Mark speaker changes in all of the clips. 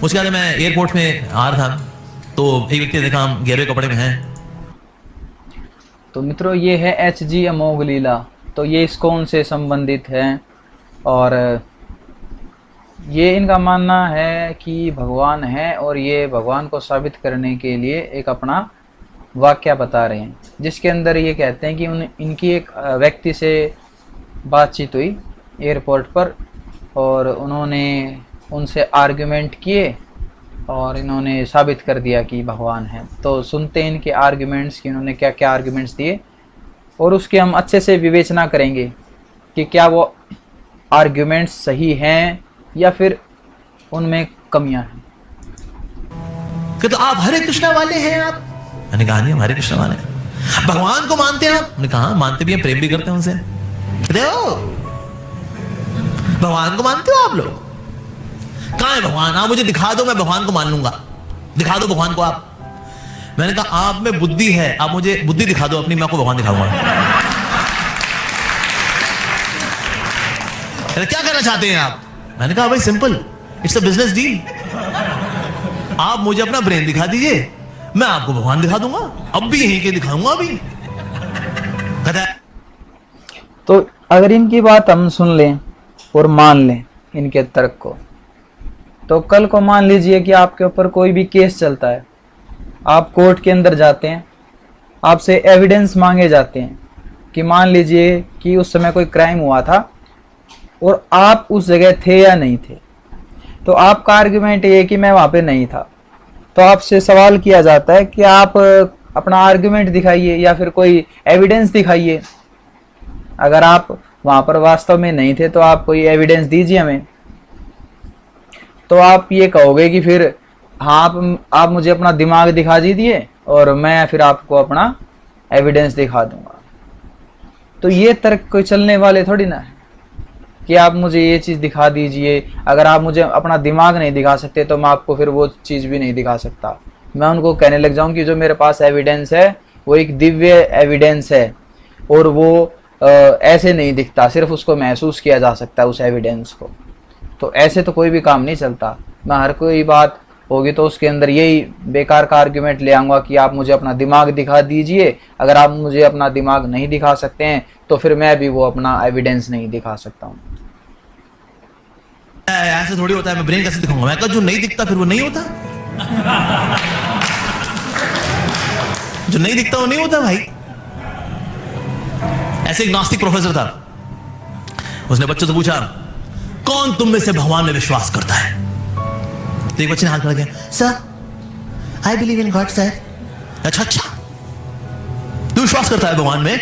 Speaker 1: उसके बाद मैं एयरपोर्ट में आ रहा था तो एक व्यक्ति देखा हम गेरुए कपड़े में हैं।
Speaker 2: तो मित्रों ये है एच.जी. अमोघ लीला। तो ये इस्कॉन से संबंधित है और ये इनका मानना है कि भगवान है और ये भगवान को साबित करने के लिए एक अपना वाक्य बता रहे हैं, जिसके अंदर ये कहते हैं कि इनकी एक व्यक्ति से बातचीत हुई एयरपोर्ट पर और उन्होंने उनसे आर्गुमेंट किए और इन्होंने साबित कर दिया कि भगवान है। तो सुनते हैं इनके आर्गुमेंट्स कि उन्होंने क्या क्या आर्गुमेंट्स दिए और उसके हम अच्छे से विवेचना करेंगे कि क्या वो आर्गुमेंट्स सही हैं या फिर उनमें कमियां हैं।
Speaker 1: कि तो आप हरे कृष्णा वाले हैं आप? मैंने कहा नहीं, हम हरे कृष्णा वाले हैं। भगवान को मानते हैं आप? मैंने कहा मानते भी हैं, प्रेम भी करते हैं उनसे। देखो भगवान को मानते हो आप लोग? कहां है भगवान? आप मुझे दिखा दो, मैं भगवान को मान लूंगा। दिखा दो भगवान को आप। मैंने कहा आप में बुद्धि है, आप मुझे बुद्धि दिखा दो अपनी, मैं आपको भगवान दिखाऊंगा। क्या करना चाहते हैं आप? मैंने कहा भाई simple, it's a business deal. आप मुझे अपना ब्रेन दिखा दीजिए, मैं आपको भगवान दिखा दूंगा। अब भी यहीं के दिखाऊंगा अभी। कहता है
Speaker 2: तो अगर इनकी बात हम सुन लें और मान लें इनके तर्क को, तो कल को मान लीजिए कि आपके ऊपर कोई भी केस चलता है, आप कोर्ट के अंदर जाते हैं, आपसे एविडेंस मांगे जाते हैं कि मान लीजिए कि उस समय कोई क्राइम हुआ था और आप उस जगह थे या नहीं थे। तो आपका आर्गुमेंट ये है कि मैं वहाँ पे नहीं था। तो आपसे सवाल किया जाता है कि आप अपना आर्गुमेंट दिखाइए या फिर कोई एविडेंस दिखाइए। अगर आप वहाँ पर वास्तव में नहीं थे तो आप कोई एविडेंस दीजिए हमें। तो आप ये कहोगे कि फिर हाँ आप मुझे अपना दिमाग दिखा दीजिए और मैं फिर आपको अपना एविडेंस दिखा दूंगा। तो ये तर्क कोई चलने वाले थोड़ी ना है कि आप मुझे ये चीज़ दिखा दीजिए। अगर आप मुझे अपना दिमाग नहीं दिखा सकते तो मैं आपको फिर वो चीज़ भी नहीं दिखा सकता। मैं उनको कहने लग जाऊं कि जो मेरे पास एविडेंस है वो एक दिव्य एविडेंस है और वो ऐसे नहीं दिखता, सिर्फ उसको महसूस किया जा सकता है उस एविडेंस को। तो ऐसे तो कोई भी काम नहीं चलता। मैं हर कोई बात होगी तो उसके अंदर यही बेकार का आर्ग्यूमेंट ले आऊँगा कि आप मुझे अपना दिमाग दिखा दीजिए। अगर आप मुझे अपना दिमाग नहीं दिखा सकते हैं तो फिर मैं भी वो अपना एविडेंस नहीं दिखा सकता हूँ।
Speaker 1: ऐसे थोड़ी होता है, मैं ब्रेन कैसे दिखाऊंगा? मैं कहा जो नहीं दिखता फिर वो नहीं होता। जो नहीं दिखता वो नहीं होता भाई। ऐसे एक नास्तिक प्रोफेसर था, उसने बच्चों से पूछा कौन तुम में से भगवान में विश्वास करता है? तो एक बच्चे ने हाथ खड़ा किया, sir I believe in God sir. अच्छा अच्छा, तू विश्वास करता है भगवान में?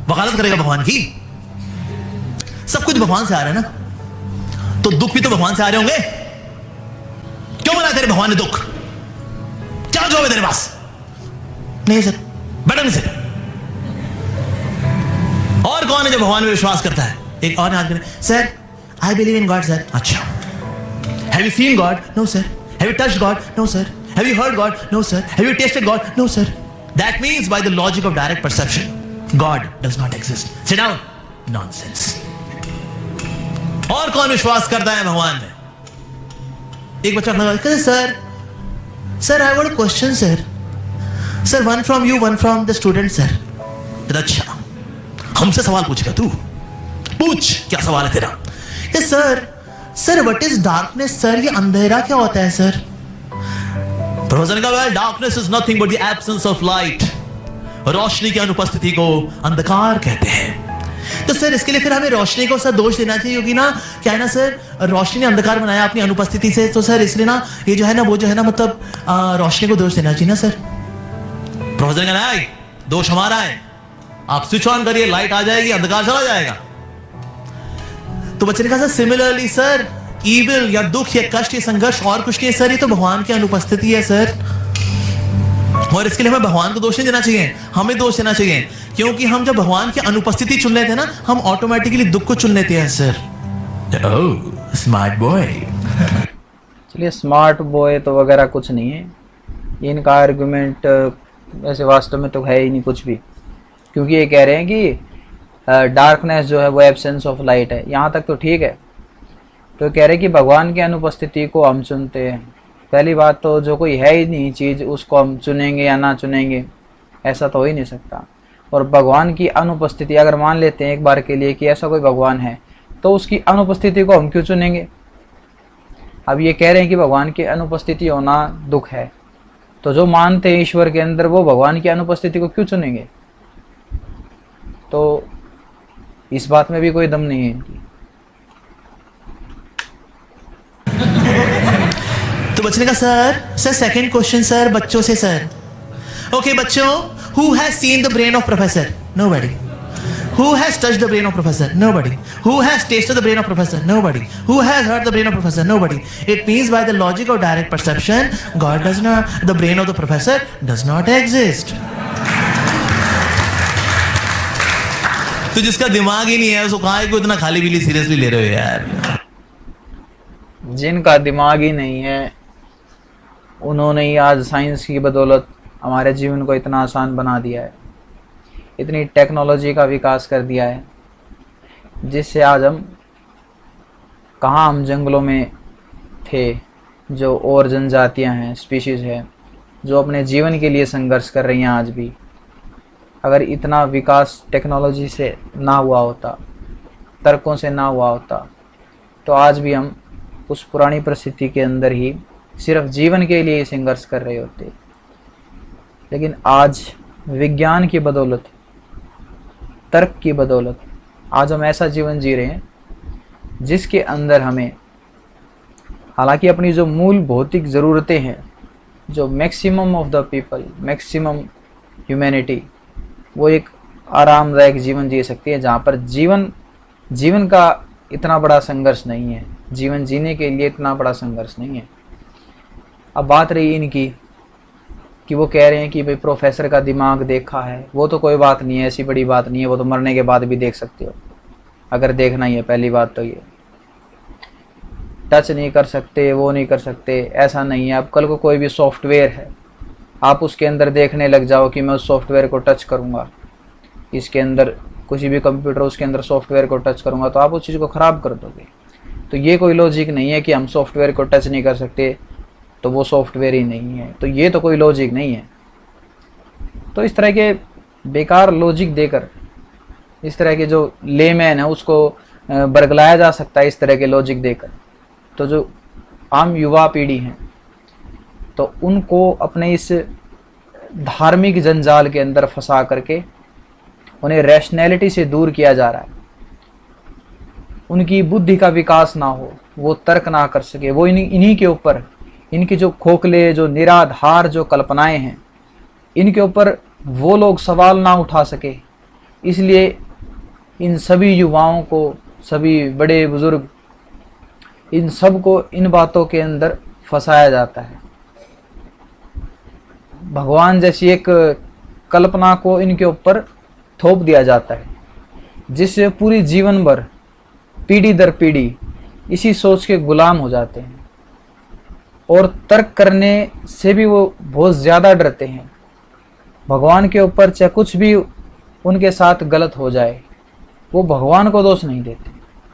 Speaker 1: वकालत करेगा भगवान की? सब कुछ भगवान से आ रहा है ना, तो दुख भी तो भगवान से आ रहे होंगे। क्यों बनाया तेरे भगवान ने दुख? क्या जवाब है तेरे पास? नहीं सर, बैठो नहीं सर। और कौन है जो भगवान में विश्वास करता है? एक और हाथ करे, sir I believe in God sir. अच्छा, have you seen God? No sir. Have you touched God? No sir. Have you heard God? No sir. Have you tasted God? No sir. That means by the logic of direct perception God does not exist. Sit down. Nonsense. और कौन विश्वास करता है भगवान में? एक बच्चा अपना sir sir I want question sir. Sir one from you one from the student sir. अच्छा, हमसे सवाल पूछेगा तू? पूछ, क्या सवाल है तेरा? Sir sir what is darkness sir? ये अंधेरा क्या होता है सर? प्रोफेसर ने कहा darkness is nothing but the absence of light. रोशनी की अनुपस्थिति को अंधकार कहते हैं। तो सर इसके लिए फिर हमें रोशनी को सर दोष देना चाहिए, क्योंकि ना क्या है ना सर, रोशनी ने अंधकार बनाया अपनी अनुपस्थिति से। तो सर इसलिए ना ये जो है ना वो जो है ना मतलब रोशनी को दोष देना चाहिए ना सर। प्रोफेसर ने कहा दोष हमारा है, आप स्विच ऑन करिए, लाइट आ जाएगी, अंधकार चला जाएगा। तो बच्चे ने कहा सर सिमिलरली सर ईविल या दुख या कष्ट या संघर्ष और कुछ नहीं है सर, ये तो भगवान की अनुपस्थिति है सर। और इसके लिए हमें भगवान को दोष नहीं देना चाहिए, हमें दोष देना चाहिए, क्योंकि हम जब भगवान की अनुपस्थिति चुन लेते हैं ना, हम ऑटोमेटिकली दुख को चुन लेते हैं सर। Oh smart boy.
Speaker 2: चलिए स्मार्ट बॉय तो वगैरह कुछ नहीं है, इनका आर्गुमेंट वैसे वास्तव में तो है ही नहीं कुछ भी, क्योंकि ये कह रहे हैं कि डार्कनेस जो है वो एब्सेंस ऑफ लाइट है। यहाँ तक तो ठीक है, तो कह रहे कि भगवान की अनुपस्थिति को हम चुनते हैं। पहली बात तो जो कोई है ही नहीं चीज़ उसको हम चुनेंगे या ना चुनेंगे, ऐसा तो हो ही नहीं सकता। और भगवान की अनुपस्थिति अगर मान लेते हैं एक बार के लिए कि ऐसा कोई भगवान है, तो उसकी अनुपस्थिति को हम क्यों चुनेंगे। अब ये कह रहे हैं कि भगवान की अनुपस्थिति होना दुख है, तो जो मानते हैं ईश्वर के अंदर वो भगवान की अनुपस्थिति को क्यों चुनेंगे। तो इस बात में भी कोई दम नहीं है इनकी।
Speaker 1: तो बच्चे ने कहा सर सेकंड क्वेश्चन सर बच्चों से सर। ओके बच्चों, who has seen the brain of professor? Nobody. Who has touched the brain of professor? Nobody. Who has tasted the brain of professor? Nobody. Who has heard the brain of professor? Nobody. It means by the logic of direct perception, God does not, the brain of the professor does not exist. तो जिसका दिमाग ही नहीं है उसको कहाँ को इतना खाली पीली सीरियसली ले रहे हो यार।
Speaker 2: जिनका दिमाग ही नहीं है उन्होंने ही आज साइंस की बदौलत हमारे जीवन को इतना आसान बना दिया है, इतनी टेक्नोलॉजी का विकास कर दिया है, जिससे आज हम जंगलों में थे, जो और जनजातियां हैं, स्पीशीज़ है, जो अपने जीवन के लिए संघर्ष कर रही हैं आज भी। अगर इतना विकास टेक्नोलॉजी से ना हुआ होता, तर्कों से ना हुआ होता, तो आज भी हम उस पुरानी परिस्थिति के अंदर ही सिर्फ जीवन के लिए संघर्ष कर रहे होते। लेकिन आज विज्ञान की बदौलत, तर्क की बदौलत आज हम ऐसा जीवन जी रहे हैं जिसके अंदर हमें, हालांकि अपनी जो मूल भौतिक ज़रूरतें हैं, जो maximum of the people, maximum humanity, वो एक आरामदायक जीवन जी सकती है, जहाँ पर जीवन का इतना बड़ा संघर्ष नहीं है, जीवन जीने के लिए इतना बड़ा संघर्ष नहीं है। अब बात रही इनकी कि वो कह रहे हैं कि भाई प्रोफेसर का दिमाग देखा है, वो तो कोई बात नहीं है, ऐसी बड़ी बात नहीं है, वो तो मरने के बाद भी देख सकते हो अगर देखना ही है। पहली बात तो ये टच नहीं कर सकते, वो नहीं कर सकते, ऐसा नहीं है। अब कल को कोई भी सॉफ्टवेयर है, आप उसके अंदर देखने लग जाओ कि मैं उस सॉफ्टवेयर को टच करूँगा, इसके अंदर किसी भी कंप्यूटर उसके अंदर सॉफ्टवेयर को टच करूँगा, तो आप उस चीज़ को ख़राब कर दोगे। तो ये कोई लॉजिक नहीं है कि हम सॉफ्टवेयर को टच नहीं कर सकते तो वो सॉफ्टवेयर ही नहीं है, तो ये तो कोई लॉजिक नहीं है। तो इस तरह के बेकार लॉजिक देकर, इस तरह के जो लेमैन है उसको बरगलाया जा सकता है इस तरह के लॉजिक देकर। तो जो आम युवा पीढ़ी हैं, तो उनको अपने इस धार्मिक जंजाल के अंदर फंसा करके उन्हें रैशनैलिटी से दूर किया जा रहा है। उनकी बुद्धि का विकास ना हो, वो तर्क ना कर सके, वो इन्हीं के ऊपर, इनके जो खोखले, जो निराधार जो कल्पनाएं हैं, इनके ऊपर वो लोग सवाल ना उठा सके। इसलिए इन सभी युवाओं को, सभी बड़े बुजुर्ग, इन सब को इन बातों के अंदर फंसाया जाता है। भगवान जैसी एक कल्पना को इनके ऊपर थोप दिया जाता है, जिससे पूरी जीवन भर, पीढ़ी दर पीढ़ी इसी सोच के गुलाम हो जाते हैं और तर्क करने से भी वो बहुत ज़्यादा डरते हैं। भगवान के ऊपर चाहे कुछ भी उनके साथ गलत हो जाए, वो भगवान को दोष नहीं देते।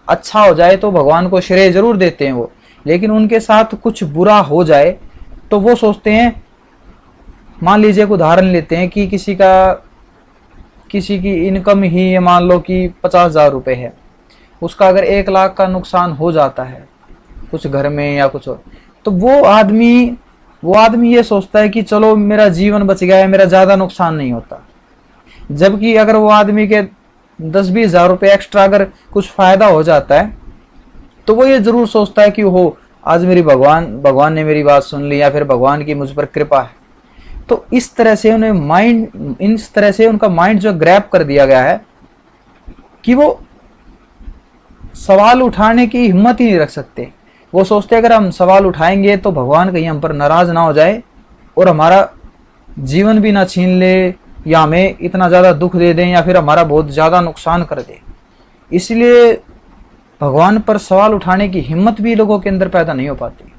Speaker 2: अच्छा हो जाए तो भगवान को श्रेय जरूर देते हैं वो, लेकिन उनके साथ कुछ बुरा हो जाए तो वो सोचते हैं, मान लीजिए एक उदाहरण लेते हैं कि किसी की इनकम ही मान लो कि 50,000 रुपये है, उसका अगर 1 लाख का नुकसान हो जाता है कुछ घर में या कुछ और, तो वो आदमी ये सोचता है कि चलो मेरा जीवन बच गया है, मेरा ज़्यादा नुकसान नहीं होता। जबकि अगर वो आदमी के 10-20 हज़ार रुपये एक्स्ट्रा अगर कुछ फ़ायदा हो जाता है, तो वो ये ज़रूर सोचता है कि हो आज मेरी भगवान ने मेरी बात सुन ली, या फिर भगवान की मुझ पर कृपा है। तो इस तरह से उनका माइंड जो ग्रैब कर दिया गया है कि वो सवाल उठाने की हिम्मत ही नहीं रख सकते। वो सोचते अगर हम सवाल उठाएंगे तो भगवान कहीं हम पर नाराज़ ना हो जाए और हमारा जीवन भी ना छीन ले, या हमें इतना ज़्यादा दुख दे दें, या फिर हमारा बहुत ज़्यादा नुकसान कर दे। इसलिए भगवान पर सवाल उठाने की हिम्मत भी लोगों के अंदर पैदा नहीं हो पाती।